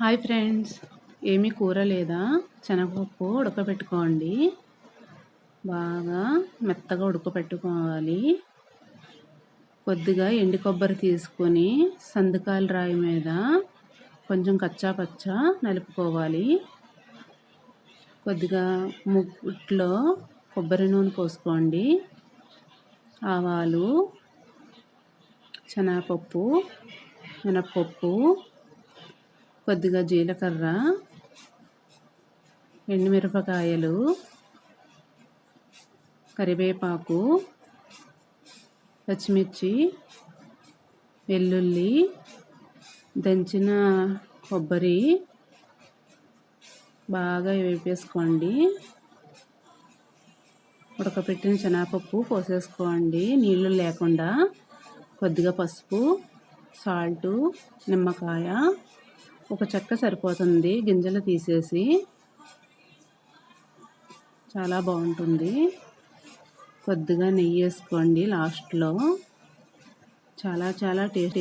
Hi friends, ఏమీ కూర లేదా? శనగపప్పు ఉడకబెట్టుకోండి. బాగా మెత్తగా ఉడకబెట్టుకోవాలి. కొద్దిగా ఎండు కొబ్బరి తీసుకొని సందుకాయల రాయి మీద కొంచెం కచ్చా పచ్చా నలుపుకోవాలి. కొద్దిగా ముగ్గుట్లో కొబ్బరి నూనె పోసుకోండి. ఆవాలు, శనగపప్పు, మినప్పప్పు, కొద్దిగా జీలకర్ర, ఎండుమిరపకాయలు, కరివేపాకు, పచ్చిమిర్చి, వెల్లుల్లి, దంచిన కొబ్బరి బాగా వేపేసుకోండి. ఉడకపెట్టిన శనగపప్పు పోసేసుకోండి నీళ్ళు లేకుండా. కొద్దిగా పసుపు, సాల్టు, నిమ్మకాయ, ఒక చెక్క సరిపోతుంది గింజలు తీసేసి. చాలా బాగుంటుంది. కొద్దిగా నెయ్యి వేసుకోండి లాస్ట్లో. చాలా టేస్ట్